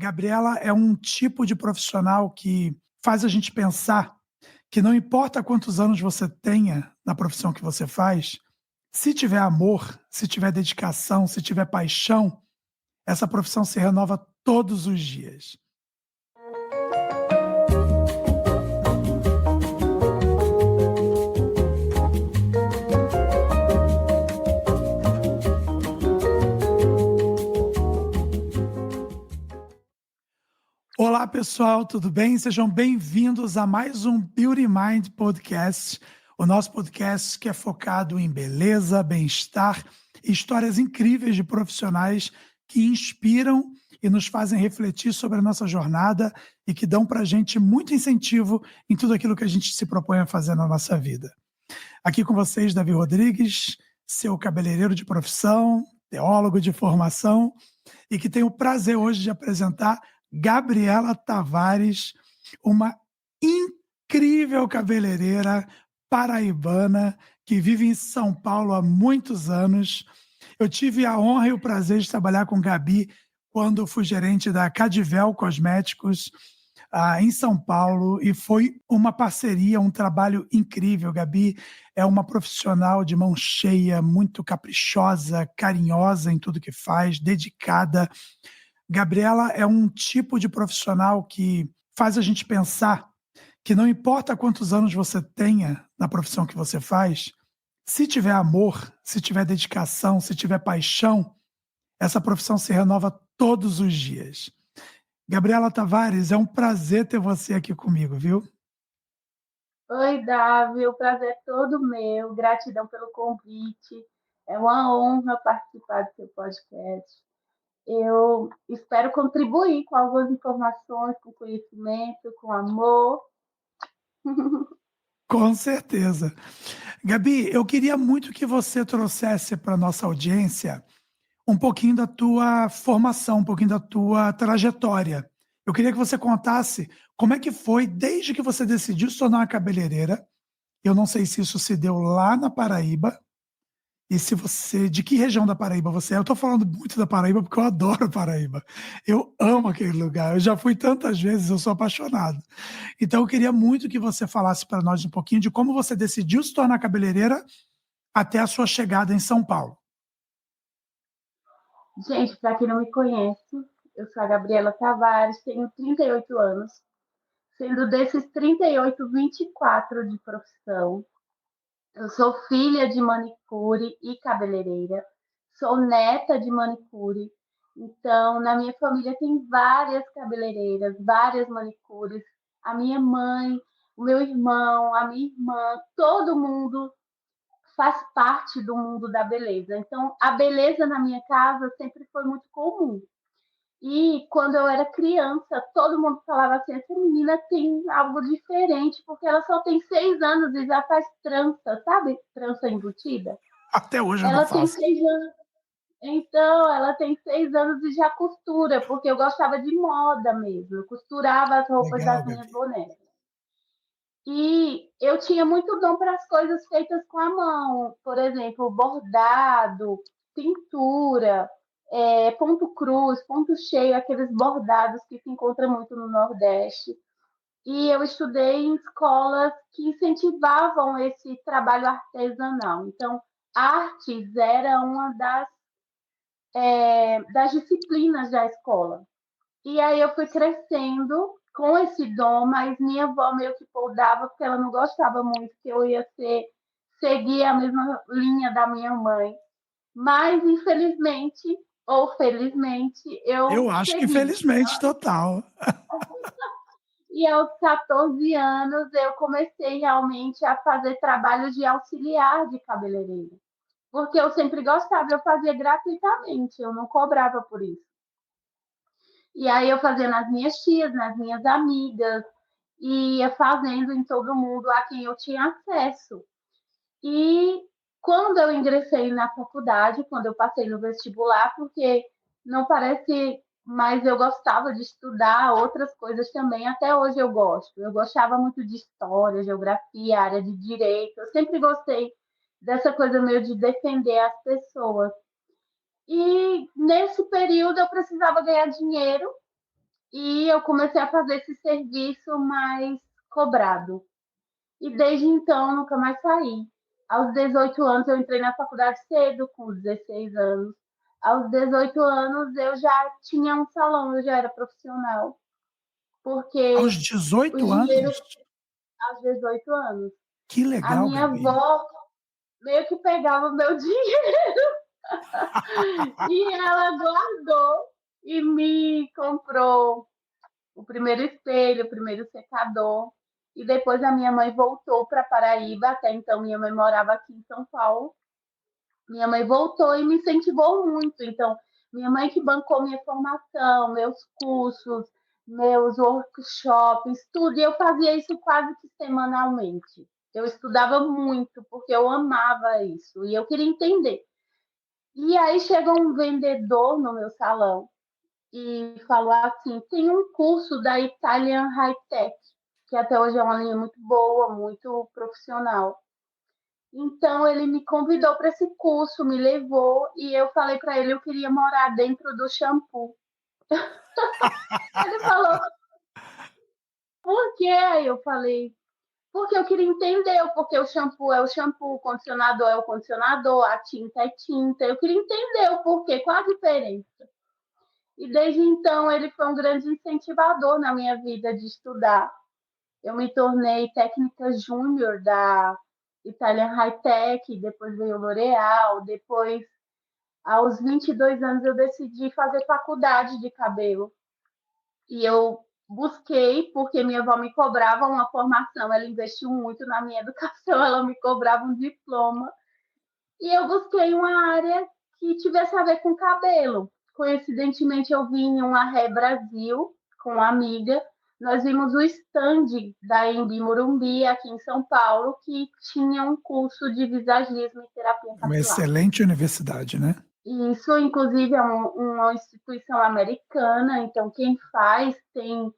Gabriela é um tipo de profissional que faz a gente pensar que não importa quantos anos você tenha na profissão que você faz, se tiver amor, se tiver dedicação, se tiver paixão, essa profissão se renova todos os dias. Olá, pessoal, tudo bem? Sejam bem-vindos a mais um Beauty Mind Podcast, o nosso podcast que é focado em beleza, bem-estar e histórias incríveis de profissionais que inspiram e nos fazem refletir sobre a nossa jornada e que dão para a gente muito incentivo em tudo aquilo que a gente se propõe a fazer na nossa vida. Aqui com vocês, Davi Rodrigues, seu cabeleireiro de profissão, teólogo de formação, e que tenho o prazer hoje de apresentar Gabriela Tavares, uma incrível cabeleireira paraibana que vive em São Paulo há muitos anos. Eu tive a honra e o prazer de trabalhar com Gabi quando fui gerente da Cadivel Cosméticos, em São Paulo, e foi uma parceria, um trabalho incrível. Gabi é uma profissional de mão cheia, muito caprichosa, carinhosa em tudo que faz, dedicada. Gabriela é um tipo de profissional que faz a gente pensar que não importa quantos anos você tenha na profissão que você faz, se tiver amor, se tiver dedicação, se tiver paixão, essa profissão se renova todos os dias. Gabriela Tavares, é um prazer ter você aqui comigo, viu? Oi, Davi, o prazer é todo meu. Gratidão pelo convite. É uma honra participar do seu podcast. Eu espero contribuir com algumas informações, com conhecimento, com amor. Com certeza. Gabi, eu queria muito que você trouxesse para a nossa audiência um pouquinho da tua formação, um pouquinho da tua trajetória. Eu queria que você contasse como é que foi desde que você decidiu se tornar uma cabeleireira. Eu não sei se isso se deu lá na Paraíba, e se você, de que região da Paraíba você é. Eu estou falando muito da Paraíba porque eu adoro a Paraíba. Eu amo aquele lugar. Eu já fui tantas vezes, eu sou apaixonado. Então eu queria muito que você falasse para nós um pouquinho de como você decidiu se tornar cabeleireira até a sua chegada em São Paulo. Gente, para quem não me conhece, eu sou a Gabriela Tavares, tenho 38 anos, sendo desses 38, 24 de profissão. Eu sou filha de manicure e cabeleireira, sou neta de manicure, então na minha família tem várias cabeleireiras, várias manicures. A minha mãe, o meu irmão, a minha irmã, todo mundo faz parte do mundo da beleza. Então a beleza na minha casa sempre foi muito comum. E quando eu era criança, todo mundo falava assim: essa menina tem algo diferente, porque ela só tem 6 anos e já faz trança, sabe? Trança embutida. Até hoje eu não Ela tem faço. 6 anos. Então, ela tem 6 anos e já costura, porque eu gostava de moda mesmo. Eu costurava as roupas Legal, das minhas Gabi. bonecas. E eu tinha muito dom para as coisas feitas com a mão, por exemplo, bordado, pintura, ponto cruz, ponto cheio, aqueles bordados que se encontra muito no Nordeste. E eu estudei em escolas que incentivavam esse trabalho artesanal. Então, artes era uma das disciplinas da escola. E aí eu fui crescendo com esse dom, mas minha avó meio que podava, porque ela não gostava muito que eu ia seguir a mesma linha da minha mãe. Mas, infelizmente, ou felizmente, eu Eu acho que segui. infelizmente total. E aos 14 anos eu comecei realmente a fazer trabalho de auxiliar de cabeleireiro. Porque eu sempre gostava, eu fazia gratuitamente, eu não cobrava por isso. E aí eu fazia nas minhas tias, nas minhas amigas, e ia fazendo em todo mundo a quem eu tinha acesso. E quando eu ingressei na faculdade, quando eu passei no vestibular, porque não parece, mas eu gostava de estudar outras coisas também, até hoje eu gosto. Eu gostava muito de história, geografia, área de direito, eu sempre gostei dessa coisa meio de defender as pessoas. E nesse período eu precisava ganhar dinheiro e eu comecei a fazer esse serviço mais cobrado. E desde então nunca mais saí. Aos 18 anos eu entrei na faculdade cedo, com 16 anos. Aos 18 anos eu já tinha um salão, eu já era profissional, Aos porque o 18 dinheiro anos? aos 18 anos. Que A legal, minha Gabi. avó meio que pegava o meu dinheiro e ela guardou e me comprou o primeiro espelho, o primeiro secador. E depois a minha mãe voltou para Paraíba, até então minha mãe morava aqui em São Paulo. Minha mãe voltou e me incentivou muito. Então, minha mãe que bancou minha formação, meus cursos, meus workshops, tudo. E eu fazia isso quase que semanalmente. Eu estudava muito, porque eu amava isso. E eu queria entender. E aí chegou um vendedor no meu salão e falou assim: tem um curso da Italian High Tech, que até hoje é uma linha muito boa, muito profissional. Então ele me convidou para esse curso, me levou e eu falei para ele que eu queria morar dentro do shampoo. Ele falou: por quê? Aí eu falei: porque eu queria entender, porque o shampoo é o shampoo, o condicionador é o condicionador, a tinta é tinta. Eu queria entender o porquê, qual a diferença. E desde então ele foi um grande incentivador na minha vida de estudar. Eu me tornei técnica júnior da Italian High Tech, depois veio o L'Oréal, depois, aos 22 anos, eu decidi fazer faculdade de cabelo. E eu busquei, porque minha avó me cobrava uma formação, ela investiu muito na minha educação, ela me cobrava um diploma. E eu busquei uma área que tivesse a ver com cabelo. Coincidentemente, eu vim em uma Ré Brasil com uma amiga. Nós vimos o stand da Embi Morumbi, aqui em São Paulo, que tinha um curso de visagismo e terapia Uma capilar. excelente universidade, né? E isso, inclusive, é uma instituição americana, então quem faz tem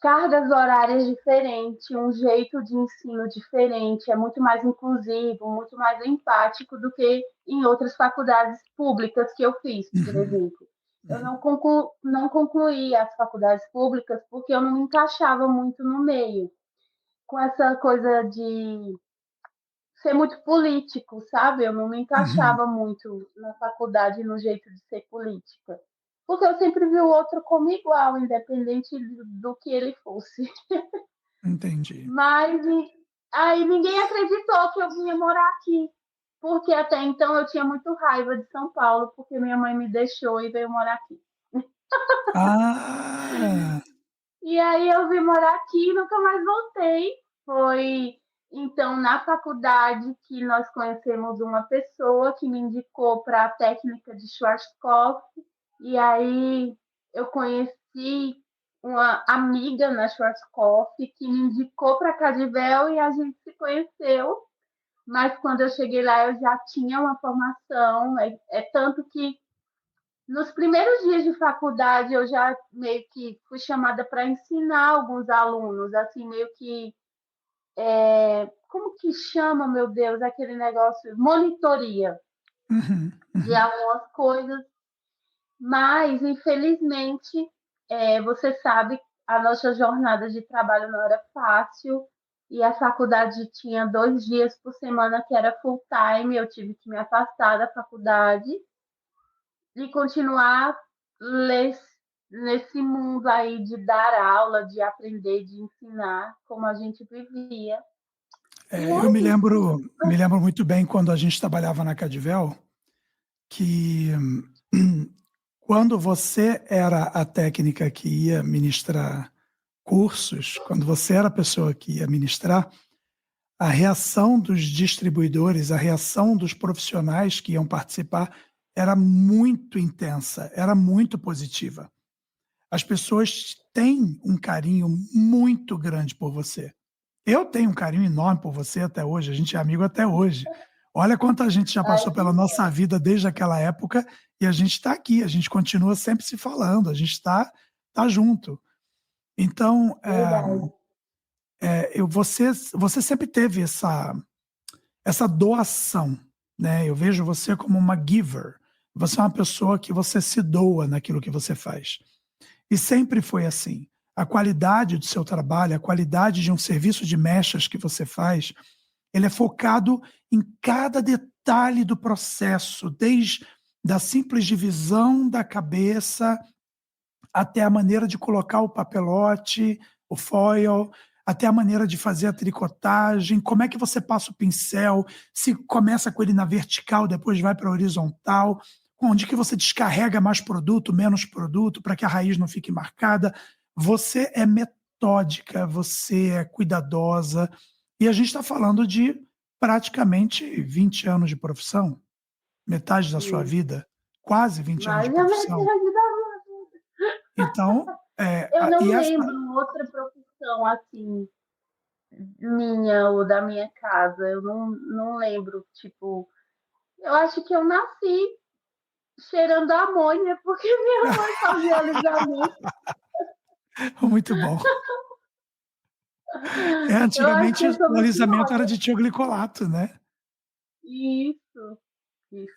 cargas horárias diferentes, um jeito de ensino diferente, é muito mais inclusivo, muito mais empático do que em outras faculdades públicas que eu fiz, por Uhum, exemplo. Eu uhum, não concluí as faculdades públicas porque eu não me encaixava muito no meio, com essa coisa de ser muito político, sabe? Eu não me uhum. encaixava muito na faculdade no jeito de ser política. Porque eu sempre vi o outro como igual, independente do que ele fosse. Entendi. Mas aí ninguém acreditou que eu vinha morar aqui. Porque até então eu tinha muito raiva de São Paulo, porque minha mãe me deixou e veio morar aqui. Ah, E aí eu vim morar aqui e nunca mais voltei. Foi então na faculdade que nós conhecemos uma pessoa que me indicou para a técnica de Schwarzkopf. E aí eu conheci uma amiga na Schwarzkopf que me indicou para Cadivel e a gente se conheceu. Mas quando eu cheguei lá eu já tinha uma formação. É tanto que nos primeiros dias de faculdade, eu já meio que fui chamada para ensinar alguns alunos, assim, meio que. Como que chama, meu Deus, aquele negócio? Monitoria uhum, de uhum. algumas coisas, mas, infelizmente, você sabe, a nossa jornada de trabalho não era fácil e a faculdade tinha 2 dias por semana que era full time, eu tive que me afastar da faculdade de continuar nesse mundo aí de dar aula, de aprender, de ensinar, como a gente vivia. E Eu é isso. me lembro muito bem quando a gente trabalhava na Cadvel, que quando você era a técnica que ia ministrar cursos, quando você era a pessoa que ia ministrar, a reação dos distribuidores, a reação dos profissionais que iam participar era muito intensa, era muito positiva. As pessoas têm um carinho muito grande por você. Eu tenho um carinho enorme por você até hoje, a gente é amigo até hoje. Olha quanta gente já Ai, passou que pela nossa vida desde aquela época e a gente está aqui, a gente continua sempre se falando, a gente tá junto. Então, verdade. você sempre teve essa doação, né? Eu vejo você como uma giver. Você é uma pessoa que você se doa naquilo que você faz. E sempre foi assim. A qualidade do seu trabalho, a qualidade de um serviço de mechas que você faz, ele é focado em cada detalhe do processo, desde da simples divisão da cabeça até a maneira de colocar o papelote, o foil, até a maneira de fazer a tricotagem, como é que você passa o pincel, se começa com ele na vertical, depois vai para a horizontal, onde que você descarrega mais produto, menos produto, para que a raiz não fique marcada. Você é metódica, você é cuidadosa, e a gente está falando de praticamente 20 anos de profissão, metade da sua Sim. vida, quase 20 anos de Mas a profissão. metade da Então, Eu não e essa, lembro outra profissão assim, minha ou da minha casa. Eu não lembro, tipo, eu acho que eu nasci cheirando amônia, porque minha mãe fazia alisamento. muito bom. Eu acho que Antigamente eu sou o muito alisamento era nova. de tioglicolato, né? Isso,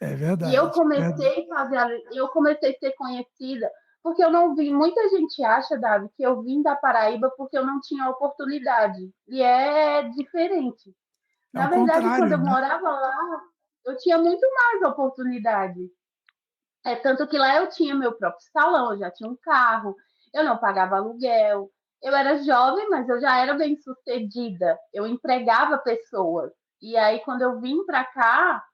É isso. E eu verdade, verdade. comecei a fazer, eu comecei a ser conhecida, porque eu não vim, muita gente acha, Davi, que eu vim da Paraíba porque eu não tinha oportunidade. E é diferente. É Na o verdade, quando contrário, eu né? morava lá, eu tinha muito mais oportunidade. É tanto que lá eu tinha meu próprio salão, eu já tinha um carro, eu não pagava aluguel. Eu era jovem, mas eu já era bem sucedida. Eu empregava pessoas. E aí, quando eu vim para cá,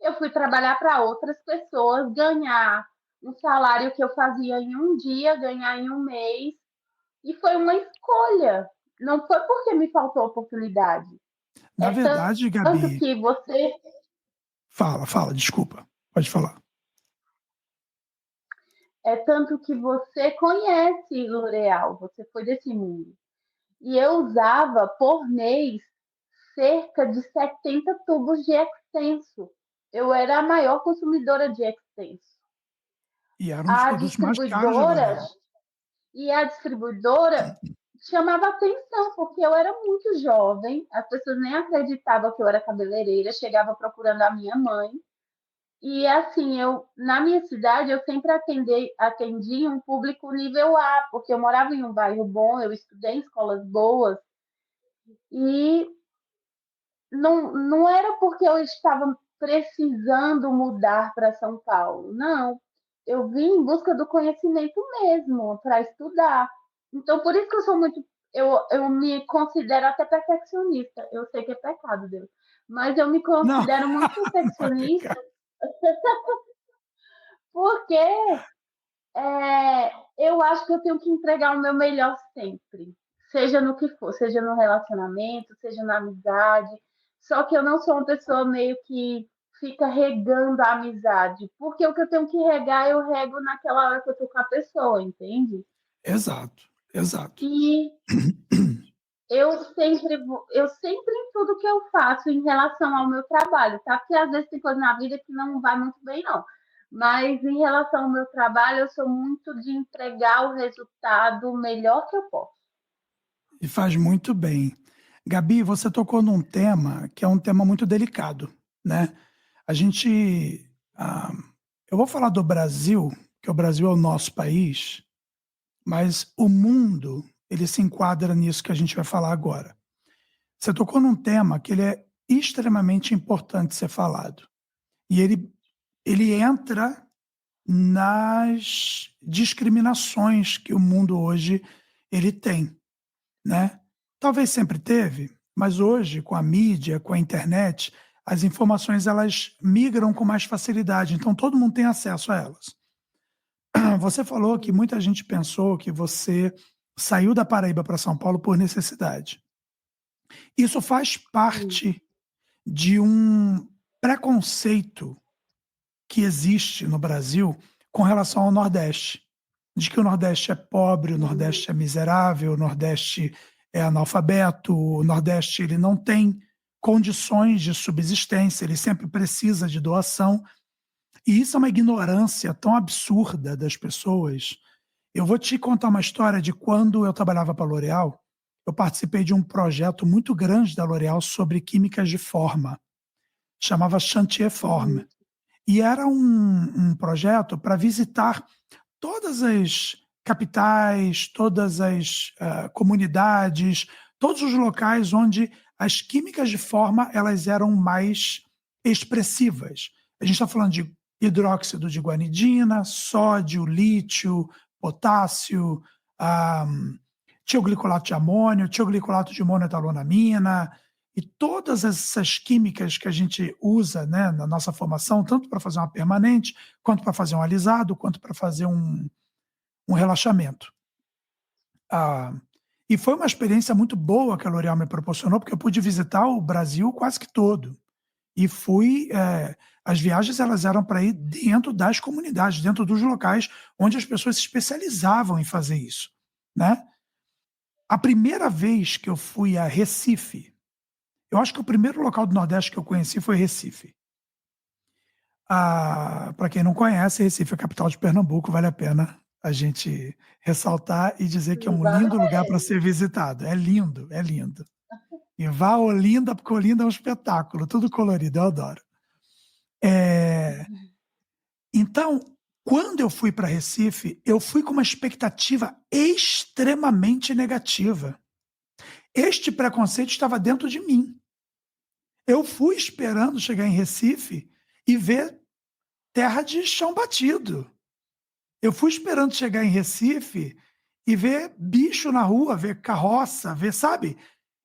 eu fui trabalhar para outras pessoas, ganhar um salário que eu fazia em um dia, ganhar em um mês. E foi uma escolha. Não foi porque me faltou oportunidade. Na É verdade, tanto Gabi, que você fala, desculpa, pode falar. É tanto que você conhece L'Oréal, você foi desse mundo. E eu usava por mês cerca de 70 tubos de extenso. Eu era a maior consumidora de extenso. E era um dos A produtos mais caros da distribuidora L'Oréal. e a distribuidora chamava atenção porque eu era muito jovem, as pessoas nem acreditavam que eu era cabeleireira, chegava procurando a minha mãe. E assim, eu na minha cidade eu sempre atendi um público nível A, porque eu morava em um bairro bom, eu estudei em escolas boas e não era porque eu estava precisando mudar para São Paulo, não. Eu vim em busca do conhecimento mesmo, para estudar. Então, por isso que eu sou muito. Eu me considero até perfeccionista. Eu sei que é pecado, Deus. Mas eu me Não, considero muito não é perfeccionista, pecado. porque eu acho que eu tenho que entregar o meu melhor sempre, seja no que for, seja no relacionamento, seja na amizade. Só que eu não sou uma pessoa meio que fica regando a amizade, porque o que eu tenho que regar, eu rego naquela hora que eu tô com a pessoa, entende? Exato, exato. E eu sempre em tudo que eu faço em relação ao meu trabalho, tá? Porque às vezes tem coisa na vida que não vai muito bem, não. Mas em relação ao meu trabalho, eu sou muito de entregar o resultado melhor que eu posso. E faz muito bem. Gabi, você tocou num tema que é um tema muito delicado, né? A gente, ah, eu vou falar do Brasil, que o Brasil é o nosso país, mas o mundo, ele se enquadra nisso que a gente vai falar agora. Você tocou num tema que ele é extremamente importante ser falado. E ele entra nas discriminações que o mundo hoje ele tem, né? Talvez sempre teve, mas hoje, com a mídia, com a internet, as informações elas migram com mais facilidade, então todo mundo tem acesso a elas. Você falou que Sim, muita gente pensou que você saiu da Paraíba para São Paulo por necessidade. Isso faz sim, parte de um preconceito que existe no Brasil com relação ao Nordeste. De que o Nordeste é pobre, o sim, Nordeste é miserável, o Nordeste é analfabeto, o Nordeste ele não tem condições de subsistência, ele sempre precisa de doação. E isso é uma ignorância tão absurda das pessoas. Eu vou te contar uma história de quando eu trabalhava para a L'Oréal. Eu participei de um projeto muito grande da L'Oréal sobre químicas de forma. Chamava Chantier Forme. sim, E era um projeto para visitar todas as capitais, todas as comunidades, todos os locais onde as químicas de forma elas eram mais expressivas. A gente está falando de hidróxido de guanidina, sódio, lítio, potássio, tioglicolato de amônio, tioglicolato de monoetalonamina, e todas essas químicas que a gente usa, né, na nossa formação, tanto para fazer uma permanente, quanto para fazer um alisado, quanto para fazer um relaxamento. E foi uma experiência muito boa que a L'Oréal me proporcionou, porque eu pude visitar o Brasil quase que todo. E as viagens elas eram para ir dentro das comunidades, dentro dos locais onde as pessoas se especializavam em fazer isso, né? A primeira vez que eu fui a Recife, eu acho que o primeiro local do Nordeste que eu conheci foi Recife. Para quem não conhece, Recife é a capital de Pernambuco, vale a pena a gente ressaltar e dizer que é um lindo lugar para ser visitado. É lindo, é lindo. E vá a Olinda, porque Olinda é um espetáculo, tudo colorido, eu adoro. Então, quando eu fui para Recife, eu fui com uma expectativa extremamente negativa. Este preconceito estava dentro de mim. Eu fui esperando chegar em Recife e ver terra de chão batido. Eu fui esperando chegar em Recife e ver bicho na rua, ver carroça, ver, sabe?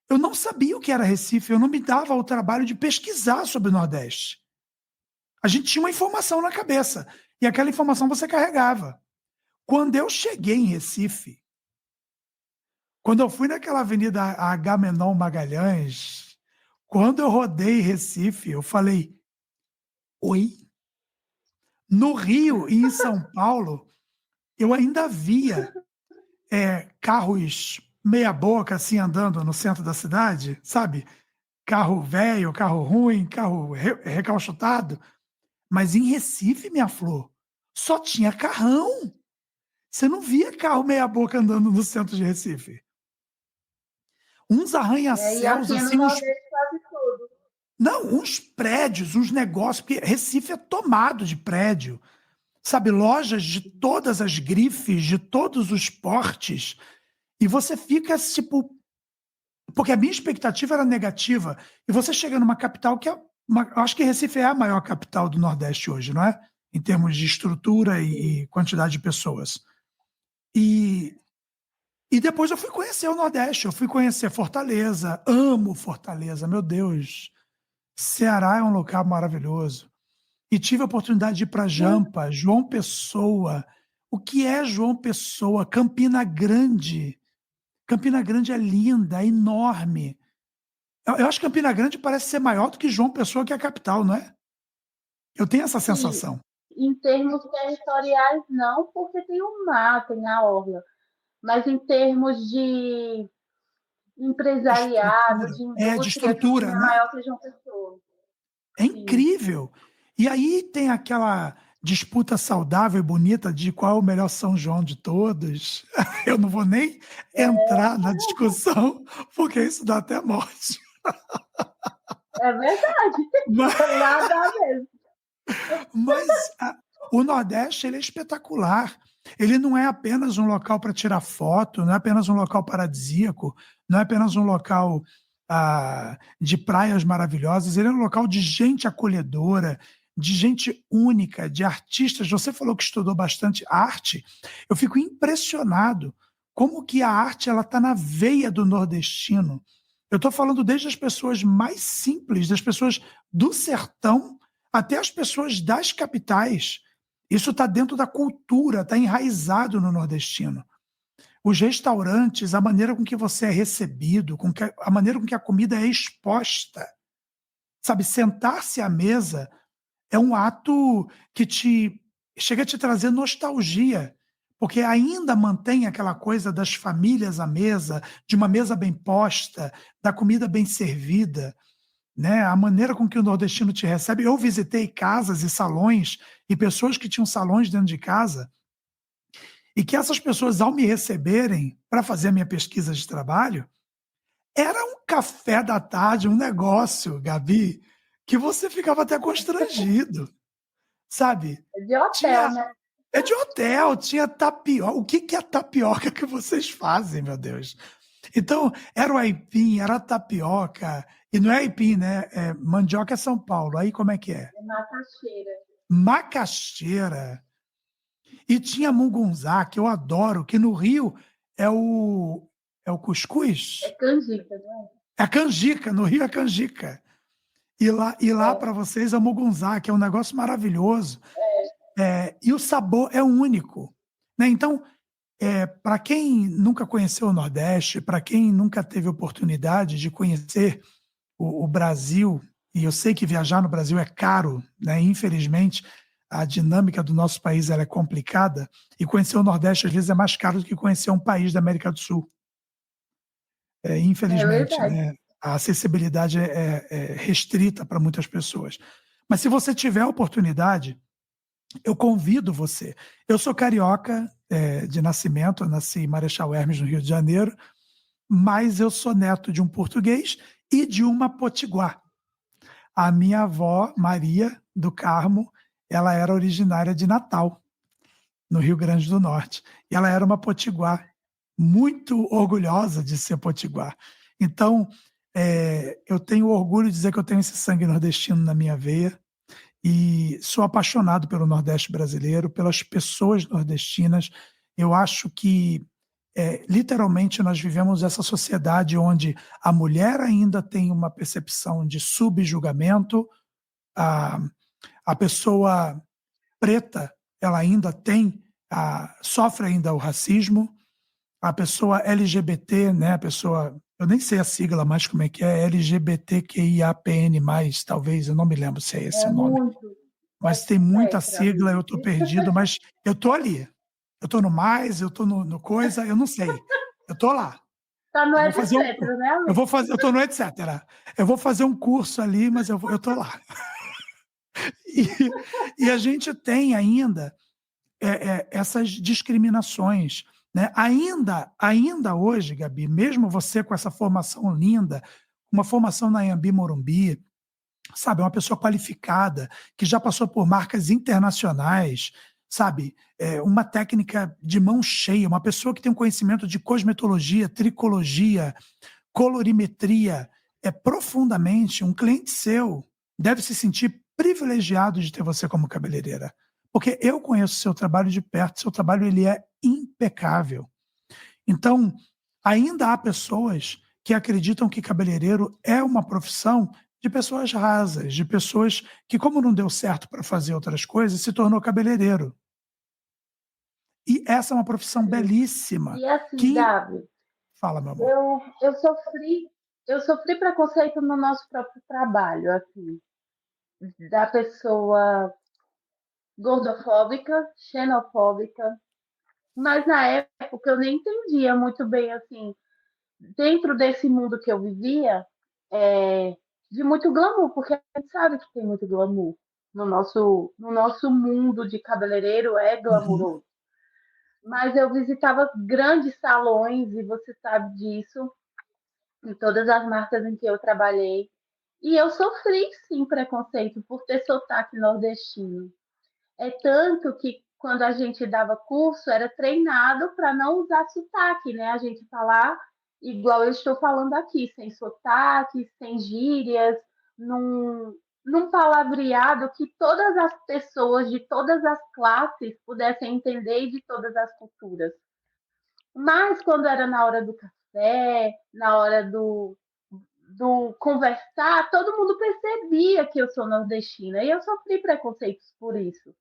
Eu não sabia o que era Recife, eu não me dava o trabalho de pesquisar sobre o Nordeste. A gente tinha uma informação na cabeça e aquela informação você carregava. Quando eu cheguei em Recife, quando eu fui naquela avenida Agamenon Magalhães, quando eu rodei Recife, eu falei, oi? No Rio e em São Paulo, eu ainda via carros meia boca assim andando no centro da cidade, sabe? Carro velho, carro ruim, carro recalchutado. Mas em Recife, minha flor, só tinha carrão. Você não via carro meia boca andando no centro de Recife. Uns E arranha-céus, aqui no assim, Nordeste quase tudo. não, uns prédios, uns negócios, porque Recife é tomado de prédio. Sabe, lojas de todas as grifes, de todos os portes. E você fica, tipo... Porque a minha expectativa era negativa. E você chega numa capital que eu acho que Recife é a maior capital do Nordeste hoje, não é? Em termos de estrutura e quantidade de pessoas. E depois eu fui conhecer o Nordeste, eu fui conhecer Fortaleza, amo Fortaleza, meu Deus. Ceará é um local maravilhoso. E tive a oportunidade de ir para Jampa, João Pessoa. O que é João Pessoa? Campina Grande. Campina Grande é linda, é enorme. Eu acho que Campina Grande parece ser maior do que João Pessoa, que é a capital, não é? Eu tenho essa Sim, sensação. em termos territoriais, não, porque tem o mar, tem a orla. Mas em termos de empresariado, Estrutura. de De indústria, estrutura, Campina é né? maior que João Pessoa. É Sim. incrível. E aí tem aquela disputa saudável e bonita de qual é o melhor São João de todos. Eu não vou nem entrar na discussão, porque isso dá até morte. É verdade. Mas, Lá dá mesmo. mas o Nordeste ele é espetacular. Ele não é apenas um local para tirar foto, não é apenas um local paradisíaco, não é apenas um local de praias maravilhosas, ele é um local de gente acolhedora, de gente única, de artistas. Você falou que estudou bastante arte. Eu fico impressionado como que a arte ela está na veia do nordestino. Eu estou falando desde as pessoas mais simples, das pessoas do sertão, até as pessoas das capitais. Isso está dentro da cultura, está enraizado no nordestino. Os restaurantes, a maneira com que você é recebido, a maneira com que a comida é exposta. Sabe, sentar-se à mesa é um ato que chega a te trazer nostalgia, porque ainda mantém aquela coisa das famílias à mesa, de uma mesa bem posta, da comida bem servida. Né? A maneira com que o nordestino te recebe. Eu visitei casas e salões e pessoas que tinham salões dentro de casa e que essas pessoas, ao me receberem para fazer a minha pesquisa de trabalho, era um café da tarde, um negócio, Gabi, que você ficava até constrangido, sabe? É de hotel, Tinha, né? É de hotel, tinha tapioca. O que que é a tapioca que vocês fazem, meu Deus? Então, era o aipim, era a tapioca. E não é aipim, né? Mandioca é São Paulo. Aí como é que é? É macaxeira. Macaxeira. E tinha mungunzá, que eu adoro, que no Rio é o É cuscuz. canjica, né? É a canjica, no Rio é canjica. E lá É, para vocês é o mugunzá, que é um negócio maravilhoso. E o sabor é único. Né? Então, para quem nunca conheceu o Nordeste, para quem nunca teve oportunidade de conhecer o Brasil, e eu sei que viajar no Brasil é caro, né? Infelizmente, a dinâmica do nosso país ela é complicada, e conhecer o Nordeste às vezes é mais caro do que conhecer um país da América do Sul. é Infelizmente, verdade. né? A acessibilidade é restrita para muitas pessoas. Mas se você tiver a oportunidade, eu convido você. Eu sou carioca de nascimento, eu nasci em Marechal Hermes, no Rio de Janeiro, mas eu sou neto de um português e de uma potiguar. A minha avó, Maria do Carmo, ela era originária de Natal, no Rio Grande do Norte. E ela era uma potiguar, muito orgulhosa de ser potiguar. Então, eu tenho orgulho de dizer que eu tenho esse sangue nordestino na minha veia e sou apaixonado pelo Nordeste brasileiro, pelas pessoas nordestinas. Eu acho que, literalmente, nós vivemos essa sociedade onde a mulher ainda tem uma percepção de subjugamento, a, a pessoa preta ela ainda sofre ainda o racismo, a pessoa LGBT, né, a pessoa, eu nem sei a sigla mais como é que é, LGBTQIAPN+, talvez, eu não me lembro se é esse É o nome, muito. É mas tem muita tetra, sigla, eu estou perdido, mas eu estou ali. Eu estou no mais, eu estou no coisa, eu não sei. Eu estou lá. Tá no Eu vou fazer um, etc, né, eu amigo? vou fazer, eu estou no etc. Eu vou fazer um curso ali, mas eu estou lá. E a gente tem ainda essas discriminações. Né? Ainda hoje, Gabi, mesmo você com essa formação linda, uma formação na Anhembi Morumbi, sabe, uma pessoa qualificada, que já passou por marcas internacionais, sabe, uma técnica de mão cheia, uma pessoa que tem um conhecimento de cosmetologia, tricologia, colorimetria, profundamente, um cliente seu deve se sentir privilegiado de ter você como cabeleireira. Porque eu conheço o seu trabalho de perto, seu trabalho ele é impecável. Então, ainda há pessoas que acreditam que cabeleireiro é uma profissão de pessoas rasas, de pessoas que, como não deu certo para fazer outras coisas, se tornou cabeleireiro. E essa é uma profissão belíssima. E assim, Que. Gabi, Fala, meu amor. eu sofri preconceito no nosso próprio trabalho, assim, da pessoa gordofóbica, xenofóbica, mas na época eu nem entendia muito bem, assim, dentro desse mundo que eu vivia, é, de muito glamour, porque a gente sabe que tem muito glamour. No nosso mundo de cabeleireiro é Uhum. glamuroso. Mas eu visitava grandes salões, e você sabe disso, em todas as marcas em que eu trabalhei. E eu sofri, sim, preconceito por ter sotaque nordestino. É tanto que quando a gente dava curso, era treinado para não usar sotaque, né? A gente falar igual eu estou falando aqui, sem sotaque, sem gírias, num palavreado que todas as pessoas de todas as classes pudessem entender e de todas as culturas. Mas quando era na hora do café, na hora do conversar, todo mundo percebia que eu sou nordestina. E eu sofri preconceitos por isso.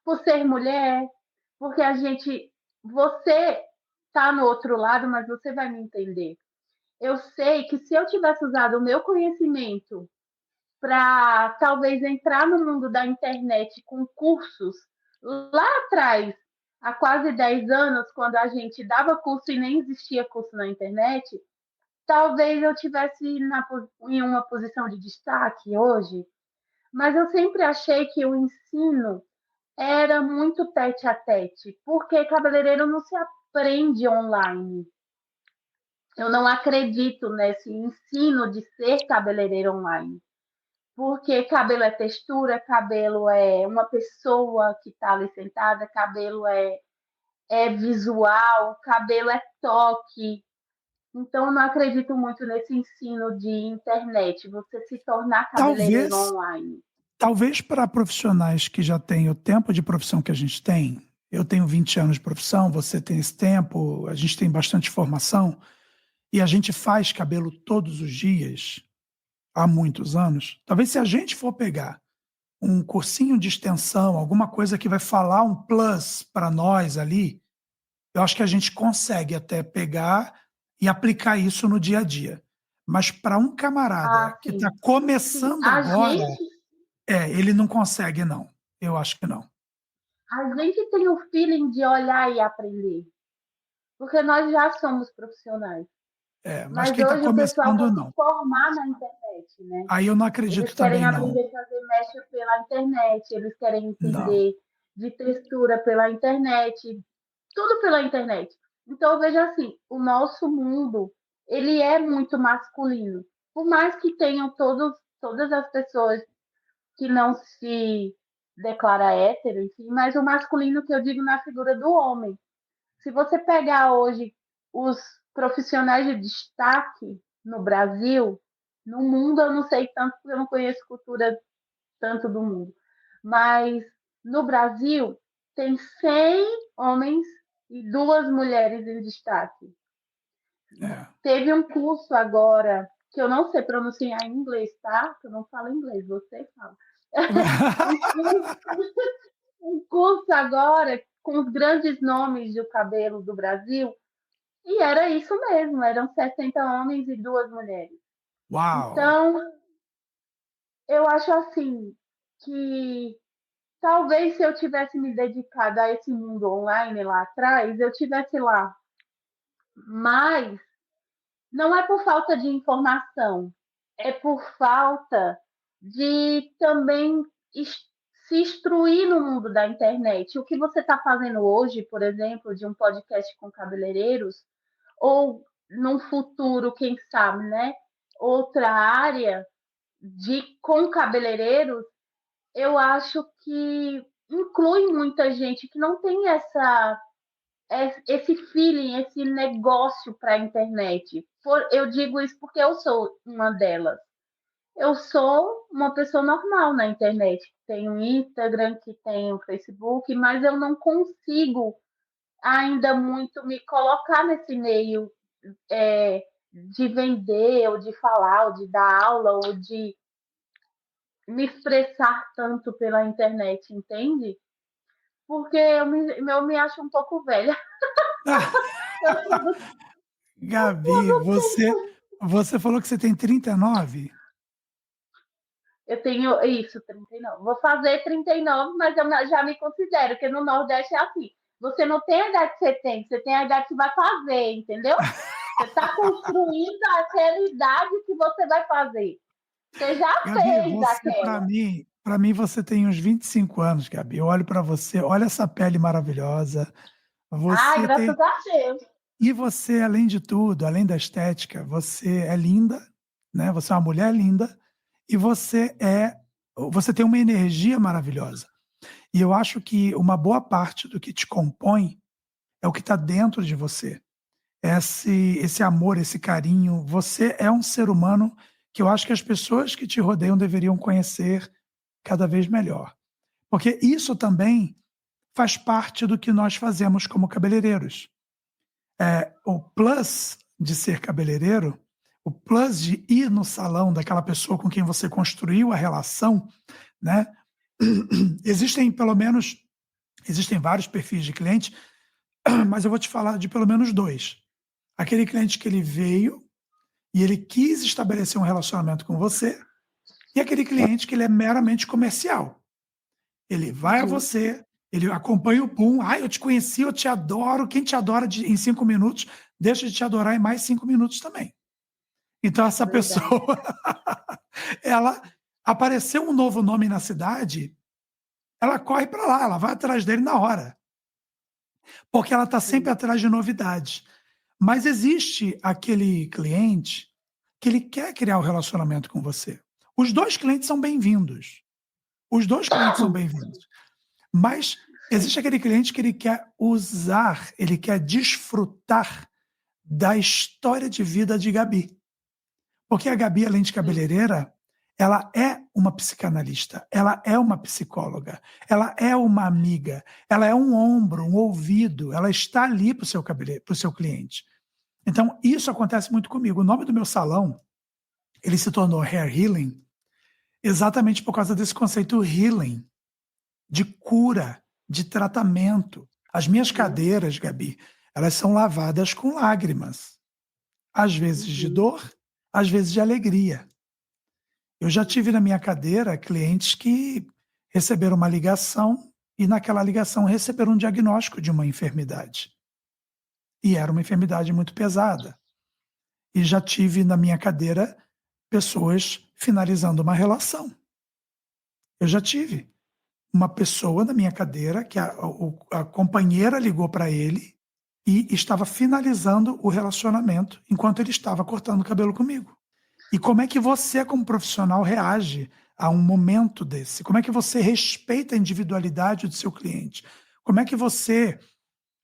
Por ser mulher, porque a gente. Você tá no outro lado, mas você vai me entender. Eu sei que se eu tivesse usado o meu conhecimento para talvez entrar no mundo da internet com cursos lá atrás, há quase 10 anos, quando a gente dava curso e nem existia curso na internet, talvez eu tivesse em uma posição de destaque hoje, mas eu sempre achei que o ensino era muito tete a tete, porque cabeleireiro não se aprende online. Eu não acredito nesse ensino de ser cabeleireiro online. Porque cabelo é textura, cabelo é uma pessoa que está ali sentada, cabelo é visual, cabelo é toque. Então, eu não acredito muito nesse ensino de internet, você se tornar cabeleireiro Talvez, online. talvez para profissionais que já têm o tempo de profissão que a gente tem, eu tenho 20 anos de profissão, você tem esse tempo, a gente tem bastante formação, e a gente faz cabelo todos os dias há muitos anos. Talvez se a gente for pegar um cursinho de extensão, alguma coisa que vai falar um plus para nós ali, eu acho que a gente consegue até pegar e aplicar isso no dia a dia. Mas para um camarada Ah, que está sim. Sim, começando a agora, gente, ele não consegue, não. Eu acho que não. a gente tem o feeling de olhar e aprender, porque nós já somos profissionais. Mas Mas quem está hoje o pessoal começando, quer se não. formar na internet, né? Aí eu não Eles acredito querem também, não. aprender a fazer mecha pela internet, eles querem Não. entender de textura pela internet, tudo pela internet. Então eu vejo assim, o nosso mundo, ele é muito masculino. Por mais que tenham todas as pessoas que não se declara hétero, enfim, mas o masculino que eu digo na figura do homem. Se você pegar hoje os profissionais de destaque no Brasil, no mundo eu não sei tanto, porque eu não conheço cultura tanto do mundo, mas no Brasil tem 100 homens e 2 mulheres em destaque. É. Teve um curso agora, que eu não sei pronunciar em inglês, tá? Que eu não falo inglês, você fala. Um curso, um curso agora com os grandes nomes do cabelo do Brasil. E era isso mesmo, eram 60 homens e 2 mulheres. Uau! Então, eu acho assim que talvez se eu tivesse me dedicado a esse mundo online lá atrás, eu tivesse lá. Mas não é por falta de informação, é por falta de também se instruir no mundo da internet. O que você está fazendo hoje, por exemplo, de um podcast com cabeleireiros, ou num futuro, quem sabe, né? Outra área de com cabeleireiros, eu acho que inclui muita gente que não tem esse feeling, esse negócio para a internet. Eu digo isso porque eu sou uma delas. Eu sou uma pessoa normal na internet, que tem um Instagram, que tem um Facebook, mas eu não consigo ainda muito me colocar nesse meio de vender, ou de falar, ou de dar aula, ou de me expressar tanto pela internet, entende? Porque eu me acho um pouco velha. Eu digo, Gabi, você falou que você tem 39? eu tenho isso, 39. Vou fazer 39, mas eu já me considero, que no Nordeste é assim. Você não tem a idade que você tem a idade que vai fazer, entendeu? Você está construindo aquela idade que você vai fazer. Você já Gabi, fez você, aquela. para mim, você tem uns 25 anos, Gabi. Eu olho para você, olha essa pele maravilhosa. Ai, Você tem. graças a Deus. E você, além de tudo, além da estética, você é linda, né? Você é uma mulher linda e você tem uma energia maravilhosa. E eu acho que uma boa parte do que te compõe é o que está dentro de você. Esse amor, esse carinho. Você é um ser humano que eu acho que as pessoas que te rodeiam deveriam conhecer cada vez melhor. Porque isso também faz parte do que nós fazemos como cabeleireiros. O plus de ser cabeleireiro, o plus de ir no salão daquela pessoa com quem você construiu a relação, né? Existem vários perfis de cliente, mas eu vou te falar de pelo menos dois. Aquele cliente que ele veio e ele quis estabelecer um relacionamento com você, e aquele cliente que ele é meramente comercial. Ele vai a Uhum, você, ele acompanha o boom. Ah, eu te conheci, eu te adoro. Quem te adora em 5 minutos, deixa de te adorar em mais 5 minutos também. Então, essa verdade. pessoa, ela apareceu um novo nome na cidade, ela corre para lá, ela vai atrás dele na hora, porque ela está sempre Sim. atrás de novidades. Mas existe aquele cliente que ele quer criar um relacionamento com você. Os 2 clientes são bem-vindos. Os 2 clientes são bem-vindos. Mas existe aquele cliente que ele quer usar, ele quer desfrutar da história de vida de Gabi. Porque a Gabi, além de cabeleireira, ela é uma psicanalista, ela é uma psicóloga, ela é uma amiga, ela é um ombro, um ouvido, ela está ali para o seu cliente. Então, isso acontece muito comigo. O nome do meu salão, ele se tornou Hair Healing exatamente por causa desse conceito healing, de cura, de tratamento. As minhas cadeiras, Gabi, elas são lavadas com lágrimas. Às vezes de dor, às vezes de alegria. Eu já tive na minha cadeira clientes que receberam uma ligação e naquela ligação receberam um diagnóstico de uma enfermidade. E era uma enfermidade muito pesada. E já tive na minha cadeira pessoas finalizando uma relação. Eu já tive uma pessoa na minha cadeira que a companheira ligou para ele e estava finalizando o relacionamento enquanto ele estava cortando o cabelo comigo. E como é que você, como profissional, reage a um momento desse? Como é que você respeita a individualidade do seu cliente? Como é que você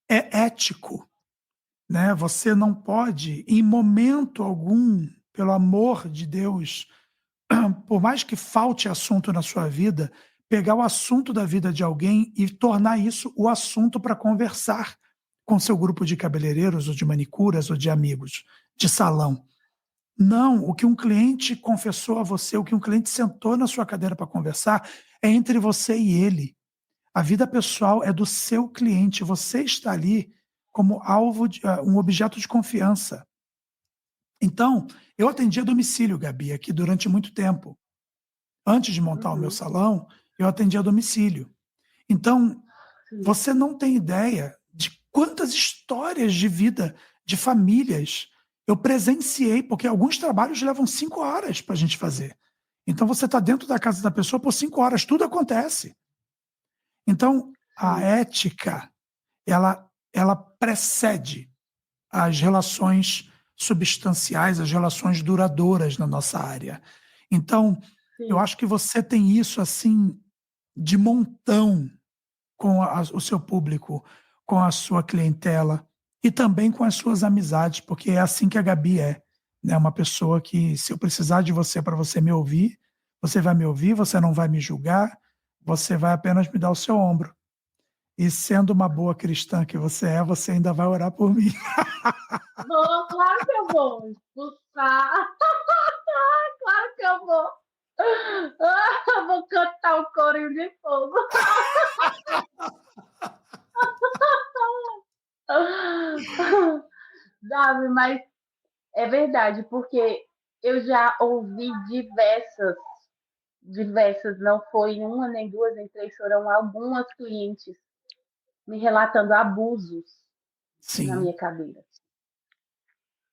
é ético, né? Você não pode, em momento algum, pelo amor de Deus, por mais que falte assunto na sua vida, pegar o assunto da vida de alguém e tornar isso o assunto para conversar com seu grupo de cabeleireiros ou de manicuras ou de amigos de salão. Não, o que um cliente confessou a você, o que um cliente sentou na sua cadeira para conversar, é entre você e ele. A vida pessoal é do seu cliente, você está ali como alvo de um objeto de confiança. Então, eu atendi a domicílio, Gabi, aqui durante muito tempo. Antes de montar o meu salão, eu atendi a domicílio. Então, você não tem ideia de quantas histórias de vida, de famílias, eu presenciei, porque alguns trabalhos levam 5 horas para a gente fazer. Então, você está dentro da casa da pessoa por 5 horas, tudo acontece. Então, a ética, ela precede as relações substanciais, as relações duradouras na nossa área. Então, eu acho que você tem isso assim de montão com o seu público, com a sua clientela e também com as suas amizades, porque é assim que a Gabi é, né? Uma pessoa que, se eu precisar de você para você me ouvir, você vai me ouvir, você não vai me julgar, você vai apenas me dar o seu ombro. E sendo uma boa cristã que você é, você ainda vai orar por mim. Vou, claro que eu vou expulsar. Claro que eu vou. Vou cantar o corinho de fogo. Davi, mas é verdade, porque eu já ouvi diversas, não foi uma, nem duas, nem três, foram algumas clientes me relatando abusos na Sim, minha cadeira.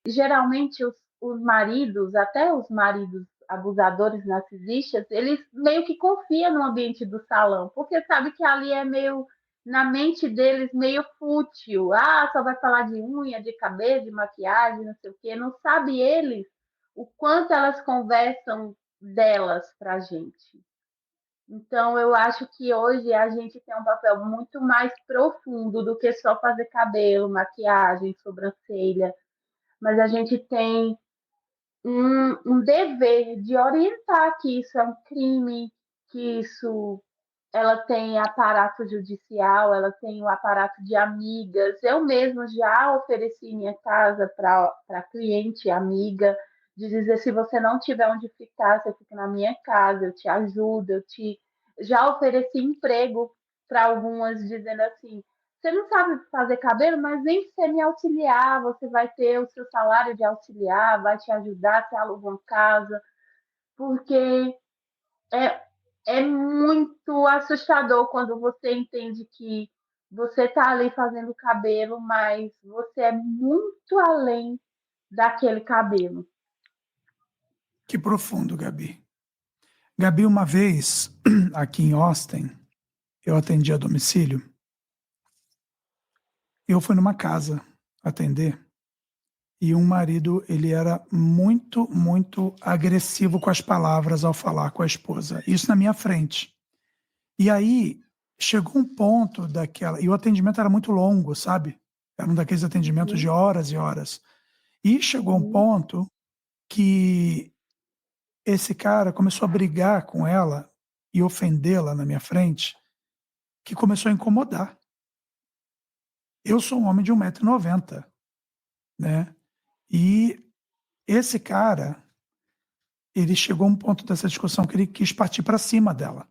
Geralmente os maridos, até os maridos abusadores narcisistas, eles meio que confiam no ambiente do salão, porque sabe que ali é meio, na mente deles, meio fútil. Ah, só vai falar de unha, de cabelo, de maquiagem, não sei o quê. Não sabe eles o quanto elas conversam delas pra gente. Então, eu acho que hoje a gente tem um papel muito mais profundo do que só fazer cabelo, maquiagem, sobrancelha, mas a gente tem um dever de orientar que isso é um crime, que isso ela tem aparato judicial, ela tem o aparato de amigas. Eu mesma já ofereci minha casa para cliente, amiga, de dizer se você não tiver onde ficar, você fica na minha casa, eu te ajudo, já ofereci emprego para algumas dizendo assim, você não sabe fazer cabelo, mas vem ser me auxiliar, você vai ter o seu salário de auxiliar, vai te ajudar, você aluga uma casa, porque é, é muito assustador quando você entende que você está ali fazendo cabelo, mas você é muito além daquele cabelo. que profundo, Gabi. Gabi, uma vez, aqui em Austin, eu atendi a domicílio. Eu fui numa casa atender e um marido, ele era muito, muito agressivo com as palavras ao falar com a esposa. Isso na minha frente. E aí, chegou um ponto daquela... E o atendimento era muito longo, sabe? Era um daqueles atendimentos de horas e horas. E chegou um ponto que esse cara começou a brigar com ela e ofendê-la na minha frente, que começou a incomodar. Eu sou um homem de 1,90 m, né? E esse cara, ele chegou a um ponto dessa discussão que ele quis partir para cima dela.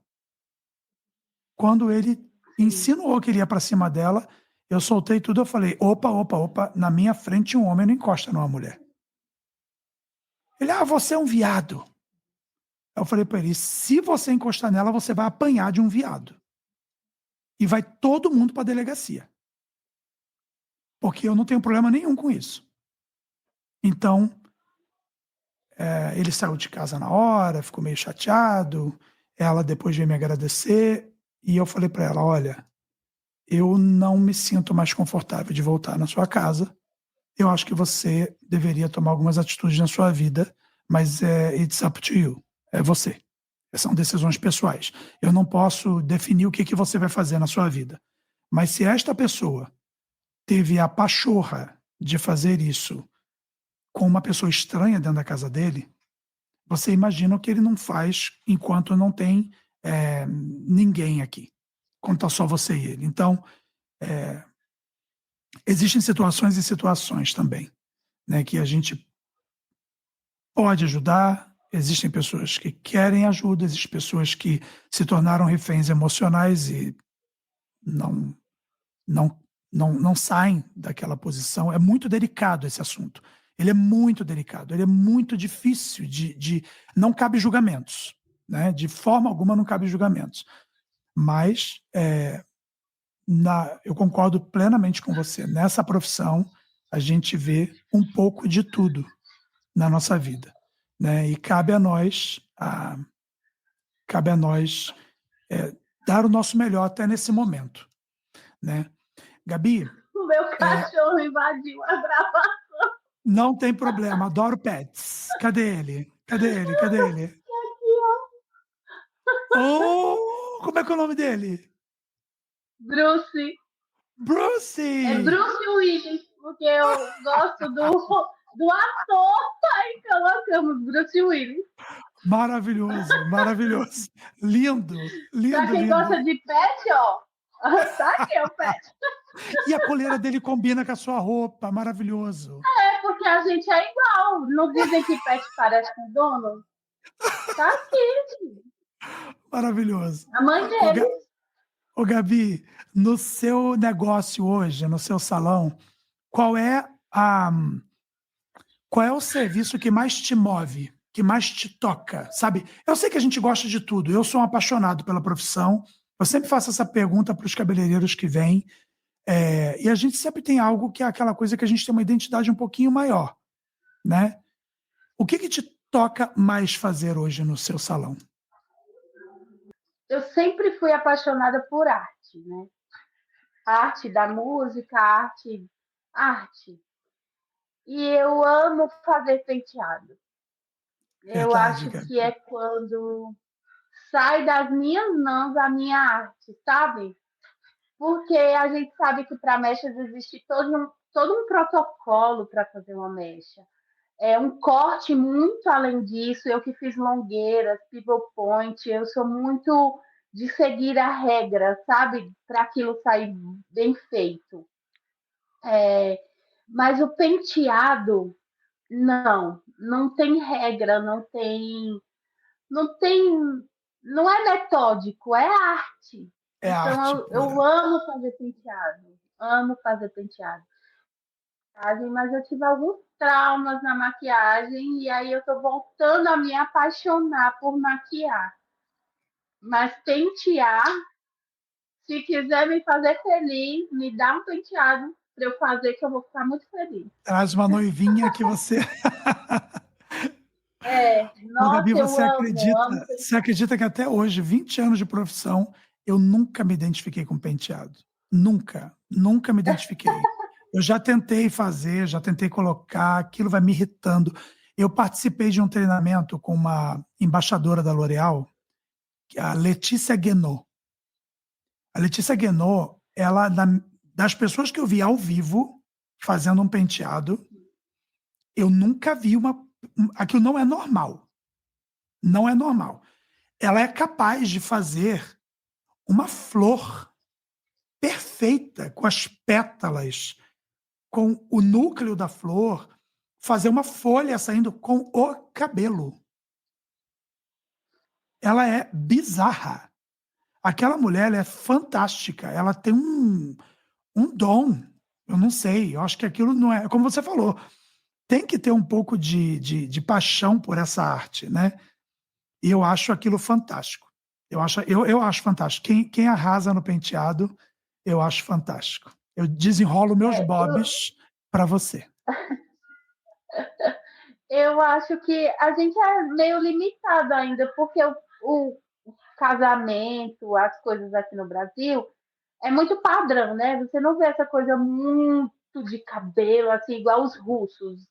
Quando ele insinuou que ele ia para cima dela, eu soltei tudo, eu falei, opa, na minha frente um homem não encosta numa mulher. Ele, você é um viado. Eu falei para ele, se você encostar nela, você vai apanhar de um viado. E vai todo mundo para a delegacia. Porque eu não tenho problema nenhum com isso. Então, ele saiu de casa na hora, ficou meio chateado. Ela depois veio me agradecer. E eu falei para ela, olha, eu não me sinto mais confortável de voltar na sua casa. Eu acho que você deveria tomar algumas atitudes na sua vida, mas it's up to you. É você. São decisões pessoais. Eu não posso definir o que você vai fazer na sua vida. Mas se esta pessoa teve a pachorra de fazer isso com uma pessoa estranha dentro da casa dele, você imagina o que ele não faz enquanto não tem ninguém aqui, quando está só você e ele. Então, existem situações e situações também, né, que a gente pode ajudar. Existem pessoas que querem ajuda, existem pessoas que se tornaram reféns emocionais e não saem daquela posição. É muito delicado esse assunto. Ele é muito delicado, ele é muito difícil não cabe julgamentos, né? De forma alguma não cabe julgamentos. Mas eu concordo plenamente com você. Nessa profissão, a gente vê um pouco de tudo na nossa vida, né? E cabe a nós dar o nosso melhor até nesse momento, né? Gabi... O meu cachorro invadiu a gravação. Não tem problema, adoro pets. Cadê ele? Aqui, ó. Como é que é o nome dele? Bruce. É Bruce Willis, porque eu gosto do ator, aí colocamos Bruce Willis. Maravilhoso. Lindo. Pra quem gosta de pet, ó, tá aqui o pet. E a coleira dele combina com a sua roupa, maravilhoso. Porque a gente é igual. Não dizem que pet parece com dono? Tá aqui. Maravilhoso. A mãe dele. Ô, Gabi, no seu negócio hoje, no seu salão, qual é o serviço que mais te move, que mais te toca, sabe? Eu sei que a gente gosta de tudo, eu sou um apaixonado pela profissão, eu sempre faço essa pergunta para os cabeleireiros que vêm, e a gente sempre tem algo que é aquela coisa que a gente tem uma identidade um pouquinho maior, né? O que te toca mais fazer hoje no seu salão? Eu sempre fui apaixonada por arte, né? Arte da música, arte. E eu amo fazer penteado. Eu acho que é quando sai das minhas mãos a minha arte, sabe? Porque a gente sabe que para mechas existe todo um protocolo para fazer uma mecha. É um corte muito além disso. Eu que fiz longueiras, pivot point, eu sou muito de seguir a regra, sabe? Para aquilo sair bem feito. Mas o penteado, não tem regra, não é metódico, é arte. Então eu amo fazer penteado, mas eu tive alguns traumas na maquiagem e aí eu tô voltando a me apaixonar por maquiar. Mas pentear, se quiser me fazer feliz, me dá um penteado para eu fazer que eu vou ficar muito feliz. Traz uma noivinha que você... Nossa, Gabi, eu amo. Você acredita que até hoje, 20 anos de profissão, eu nunca me identifiquei com penteado? Nunca me identifiquei. Eu já tentei fazer, já tentei colocar, aquilo vai me irritando. Eu participei de um treinamento com uma embaixadora da L'Oréal, que é a Letícia Guenot. A Letícia Guenot, ela, das pessoas que eu vi ao vivo fazendo um penteado, eu nunca vi aquilo não é normal. Não é normal. Ela é capaz de fazer uma flor perfeita, com as pétalas, com o núcleo da flor, fazer uma folha saindo com o cabelo. Ela é bizarra. Aquela mulher, ela é fantástica. Ela tem um dom. Eu não sei. Eu acho que aquilo não é... Como você falou, tem que ter um pouco de paixão por essa arte, né? E eu acho aquilo fantástico. Eu acho fantástico. Quem arrasa no penteado, eu acho fantástico. Eu desenrolo meus bobs para você. Eu acho que a gente é meio limitado ainda, porque o casamento, as coisas aqui no Brasil, é muito padrão, né? Você não vê essa coisa muito de cabelo, assim, igual os russos.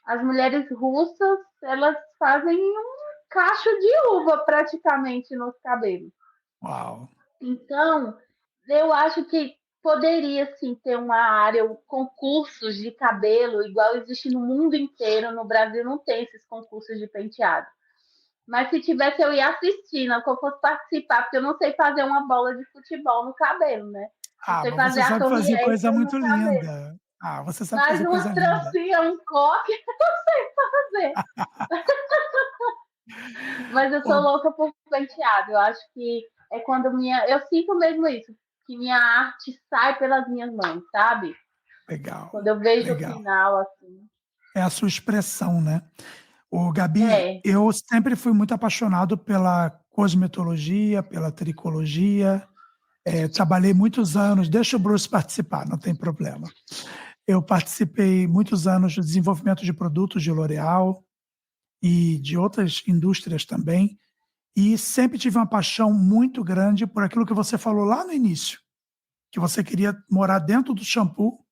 As mulheres russas, elas fazem um cacho de uva praticamente nos cabelos. Uau! Então, eu acho que poderia sim ter uma área, concursos de cabelo, igual existe no mundo inteiro. No Brasil não tem esses concursos de penteado. Mas se tivesse, eu ia assistir, não que eu fosse participar, porque eu não sei fazer uma bola de futebol no cabelo, né? Não sei Mas fazer você a sabe Torre fazer coisa Eiffel muito no cabelo. linda. Você sabe Mas fazer uma coisa linda. trancinha, um coque, eu não sei fazer. Mas eu sou Pô, louca por penteado. Eu acho que é quando minha. Eu sinto mesmo isso, que minha arte sai pelas minhas mãos, sabe? legal, Quando eu vejo o legal. final, assim. É a sua expressão, né? Gabi, É. eu sempre fui muito apaixonado pela cosmetologia, pela tricologia. Trabalhei muitos anos, deixa o Bruce participar, não tem problema. Eu participei muitos anos do desenvolvimento de produtos de L'Oréal e de outras indústrias também, e sempre tive uma paixão muito grande por aquilo que você falou lá no início, que você queria morar dentro do shampoo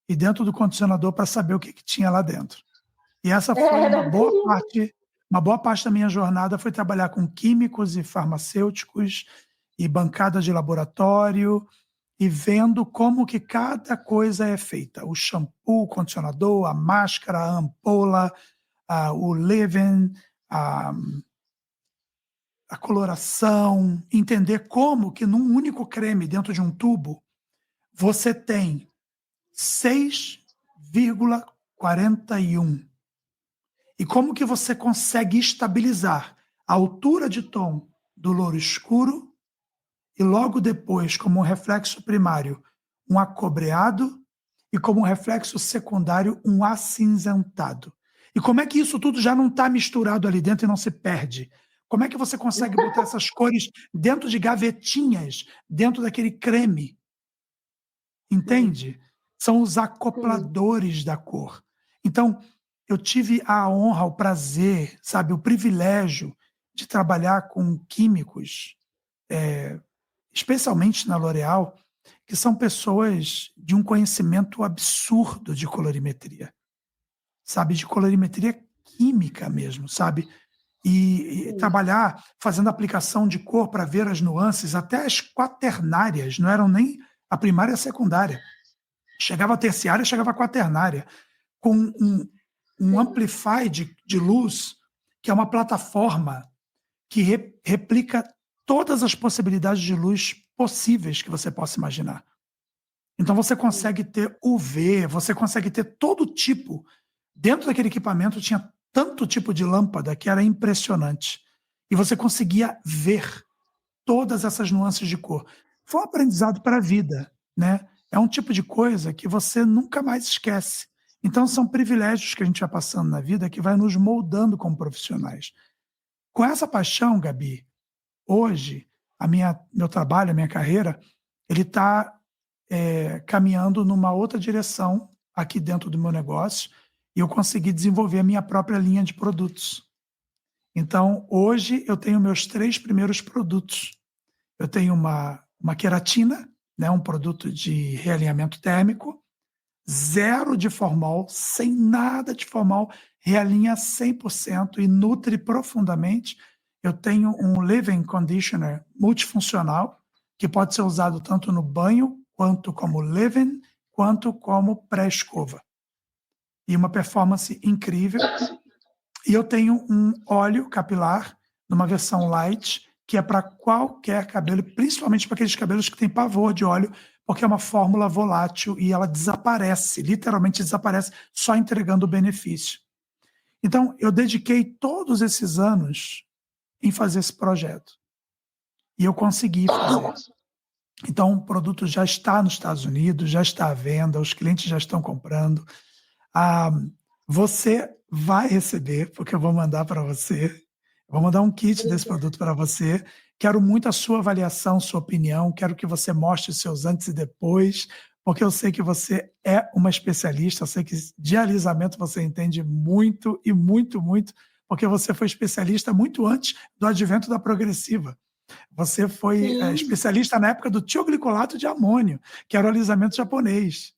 e dentro do condicionador para saber o que tinha lá dentro. E essa foi Era uma boa parte da minha jornada foi trabalhar com químicos e farmacêuticos e bancadas de laboratório e vendo como que cada coisa é feita. O shampoo, o condicionador, a máscara, a ampola, o leave-in, a coloração, entender como que num único creme dentro de um tubo você tem 6,41. E como que você consegue estabilizar a altura de tom do louro escuro e logo depois, como um reflexo primário, um acobreado e como um reflexo secundário, um acinzentado. E como é que isso tudo já não está misturado ali dentro e não se perde? Como é que você consegue botar essas cores dentro de gavetinhas, dentro daquele creme? Entende? São os sim. acopladores da cor. Então, eu tive a honra, o prazer, sabe, o privilégio de trabalhar com químicos, especialmente na L'Oréal, que são pessoas de um conhecimento absurdo de colorimetria, sabe, de colorimetria química mesmo, sabe? E trabalhar fazendo aplicação de cor para ver as nuances, até as quaternárias, não eram nem a primária e a secundária. Chegava a terciária, chegava a quaternária, com um amplify de luz, que é uma plataforma que replica todas as possibilidades de luz possíveis que você possa imaginar. Então você consegue ter UV, você consegue ter todo tipo. Dentro daquele equipamento tinha tanto tipo de lâmpada que era impressionante. E você conseguia ver todas essas nuances de cor. Foi um aprendizado para a vida, né? É um tipo de coisa que você nunca mais esquece. Então são privilégios que a gente vai passando na vida que vai nos moldando como profissionais. Com essa paixão, Gabi, hoje meu trabalho, a minha carreira, ele está caminhando numa outra direção aqui dentro do meu negócio e eu consegui desenvolver a minha própria linha de produtos. Então, hoje eu tenho meus 3 primeiros produtos. Eu tenho uma queratina, né, um produto de realinhamento térmico, zero de formol, sem nada de formol, realinha 100% e nutre profundamente. Eu tenho um leave-in conditioner multifuncional, que pode ser usado tanto no banho, quanto como leave-in, quanto como pré-escova. E uma performance incrível. E eu tenho um óleo capilar, numa versão light, que é para qualquer cabelo, principalmente para aqueles cabelos que têm pavor de óleo, porque é uma fórmula volátil e ela desaparece, literalmente desaparece, só entregando o benefício. Então, eu dediquei todos esses anos em fazer esse projeto. E eu consegui fazer. Então, o produto já está nos Estados Unidos, já está à venda, os clientes já estão comprando. Você vai receber, porque eu vou mandar para você. Eu vou mandar um kit desse produto para você. Quero muito a sua avaliação, sua opinião. Quero que você mostre seus antes e depois, porque eu sei que você é uma especialista. Eu sei que de alisamento você entende muito e muito, muito, porque você foi especialista muito antes do advento da progressiva. Você foi especialista na época do tioglicolato de amônio, que era o alisamento japonês,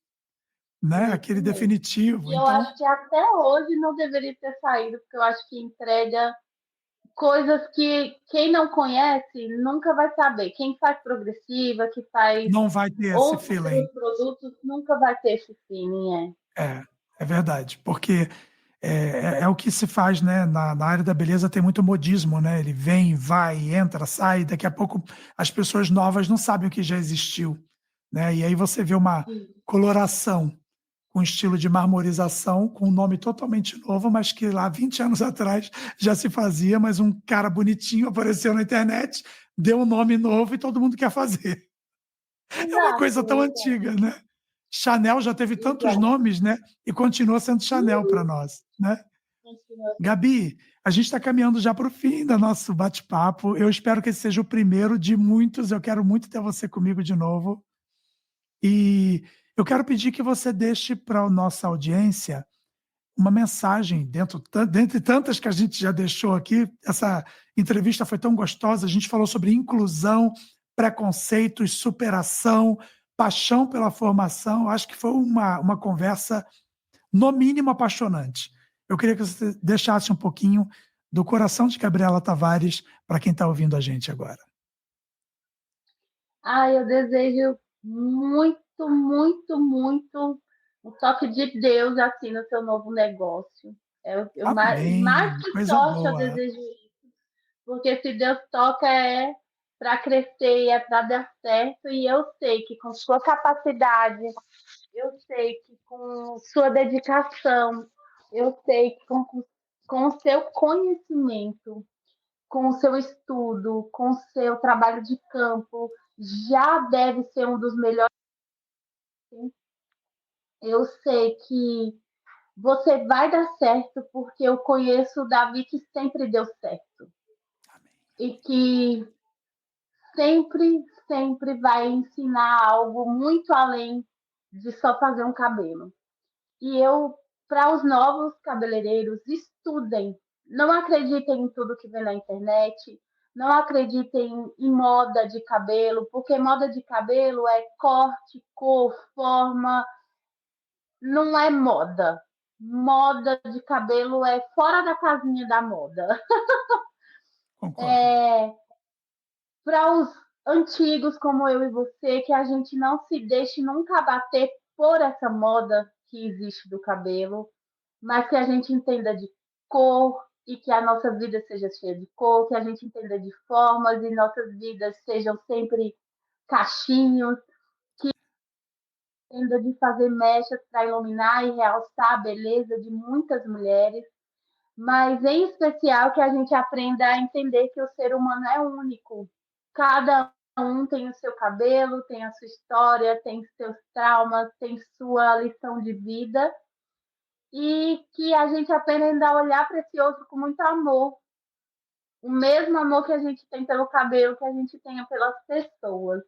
né? Aquele definitivo. E eu acho que até hoje não deveria ter saído, porque eu acho que entrega coisas que quem não conhece nunca vai saber. Quem faz progressiva, que faz não vai ter esse outros feeling. produtos, nunca vai ter esse feeling, É verdade, porque é o que se faz, né? Na área da beleza tem muito modismo, né? Ele vem, vai, entra, sai, daqui a pouco as pessoas novas não sabem o que já existiu, né? E aí você vê uma coloração com estilo de marmorização, com um nome totalmente novo, mas que lá 20 anos atrás já se fazia, mas um cara bonitinho apareceu na internet, deu um nome novo e todo mundo quer fazer. É uma coisa tão antiga, né? Chanel já teve tantos nomes, né? E continua sendo Chanel para nós, né? Gabi, a gente está caminhando já para o fim do nosso bate-papo. Eu espero que esse seja o primeiro de muitos. Eu quero muito ter você comigo de novo. E eu quero pedir que você deixe para a nossa audiência uma mensagem, dentre tantas que a gente já deixou aqui. Essa entrevista foi tão gostosa. A gente falou sobre inclusão, preconceitos, superação, paixão pela formação. Eu acho que foi uma conversa, no mínimo, apaixonante. Eu queria que você deixasse um pouquinho do coração de Gabriela Tavares para quem está ouvindo a gente agora. Eu desejo muito, muito, muito um toque de Deus assim no seu novo negócio. Mais Amém, que coisa sorte eu boa. desejo isso, porque se Deus toca é para crescer e é para dar certo, e eu sei que com sua capacidade, eu sei que com sua dedicação, eu sei que com o seu conhecimento, com o seu estudo, com o seu trabalho de campo, já deve ser um dos melhores. Eu sei que você vai dar certo, porque eu conheço o Davi que sempre deu certo. E que sempre, sempre vai ensinar algo muito além de só fazer um cabelo. E para os novos cabeleireiros, estudem. Não acreditem em tudo que vem na internet. Não acreditem em moda de cabelo, porque moda de cabelo é corte, cor, forma. Não é moda. Moda de cabelo é fora da casinha da moda. Concordo. Para os antigos como eu e você, que a gente não se deixe nunca bater por essa moda que existe do cabelo, mas que a gente entenda de cor e que a nossa vida seja cheia de cor, que a gente entenda de formas e nossas vidas sejam sempre cachinhos, entenda de fazer mechas para iluminar e realçar a beleza de muitas mulheres, mas em especial que a gente aprenda a entender que o ser humano é único. Cada um tem o seu cabelo, tem a sua história, tem seus traumas, tem sua lição de vida, e que a gente aprenda a olhar para esse outro com muito amor. O mesmo amor que a gente tem pelo cabelo, que a gente tenha pelas pessoas.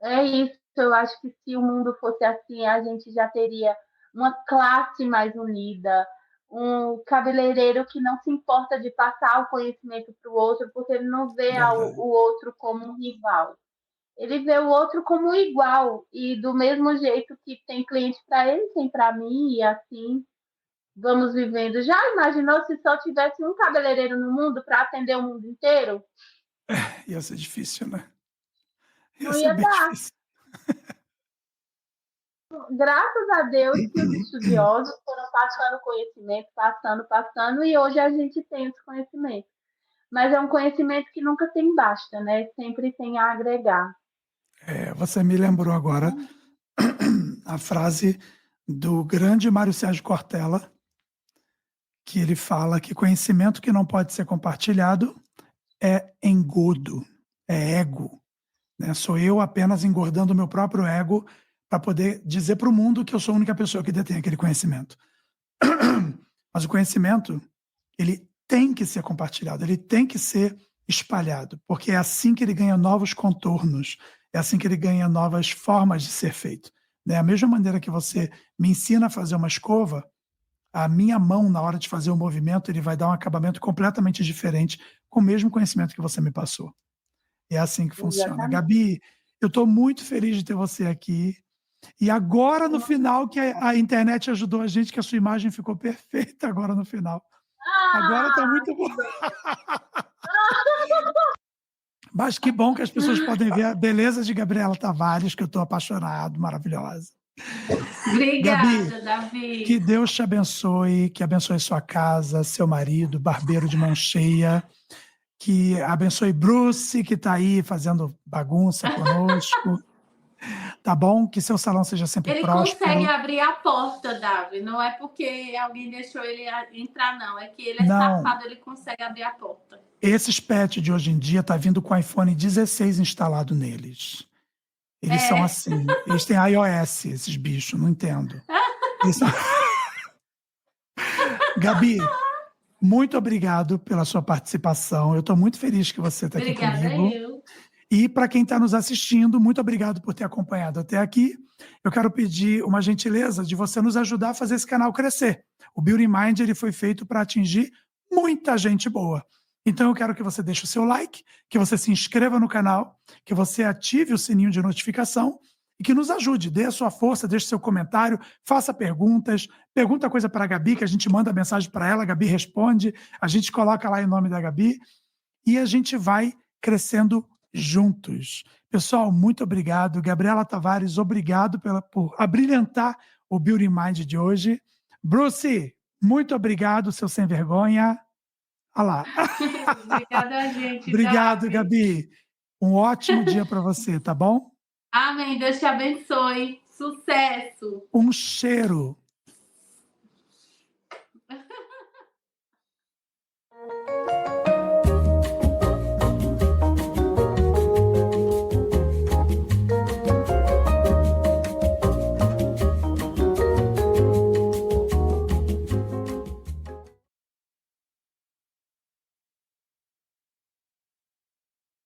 É isso. Eu acho que se o mundo fosse assim, a gente já teria uma classe mais unida, um cabeleireiro que não se importa de passar o conhecimento para o outro, porque ele não vê Verdade. o outro como um rival. ele vê o outro como igual. E do mesmo jeito que tem cliente para ele, tem para mim, e assim vamos vivendo. Já imaginou se só tivesse um cabeleireiro no mundo para atender o mundo inteiro? Ia ser difícil, né? Ia Não ser ia bem dar. difícil. Graças a Deus que os estudiosos foram passando conhecimento, passando, e hoje a gente tem esse conhecimento. Mas é um conhecimento que nunca tem basta, né? Sempre tem a agregar. Você me lembrou agora a frase do grande Mário Sérgio Cortella, que ele fala que conhecimento que não pode ser compartilhado é engodo, é ego. Né? Sou eu apenas engordando o meu próprio ego para poder dizer para o mundo que eu sou a única pessoa que detém aquele conhecimento. Mas o conhecimento, ele tem que ser compartilhado, ele tem que ser espalhado, porque é assim que ele ganha novos contornos, é assim que ele ganha novas formas de ser feito. Da mesma maneira que você me ensina a fazer uma escova, a minha mão, na hora de fazer o movimento, ele vai dar um acabamento completamente diferente com o mesmo conhecimento que você me passou. É assim que funciona. Exatamente. Gabi, eu estou muito feliz de ter você aqui. E agora, no final, que a internet ajudou a gente, que a sua imagem ficou perfeita agora no final. Agora está muito bom. Mas que bom que as pessoas podem ver a beleza de Gabriela Tavares, que eu estou apaixonado, maravilhosa. Obrigada, Gabi, Davi. que Deus te abençoe, que abençoe sua casa, seu marido, barbeiro de mão cheia, que abençoe Bruce, que está aí fazendo bagunça conosco. Tá bom? Que seu salão seja sempre Ele próspero. consegue abrir a porta, Davi. Não é porque alguém deixou ele entrar, não. É que ele é Não. safado, ele consegue abrir a porta. Esses pets de hoje em dia tá vindo com o iPhone 16 instalado neles. Eles são assim. Eles têm iOS, esses bichos, não entendo. São... Gabi, muito obrigado pela sua participação. Eu estou muito feliz que você está aqui comigo. Obrigada, eu. E para quem está nos assistindo, muito obrigado por ter acompanhado até aqui. Eu quero pedir uma gentileza de você nos ajudar a fazer esse canal crescer. O Beauty Mind ele foi feito para atingir muita gente boa. Então eu quero que você deixe o seu like, que você se inscreva no canal, que você ative o sininho de notificação e que nos ajude. Dê a sua força, deixe seu comentário, faça perguntas, pergunta coisa para a Gabi, que a gente manda mensagem para ela, a Gabi responde, a gente coloca lá em nome da Gabi e a gente vai crescendo juntos. Pessoal, muito obrigado. Gabriela Tavares, obrigado por abrilhantar o Beauty Mind de hoje. Bruce, muito obrigado, seu sem vergonha. Olha lá. Obrigada, gente. Obrigado, Gabi. Um ótimo dia para você, tá bom? Amém. Deus te abençoe. Sucesso. Um cheiro.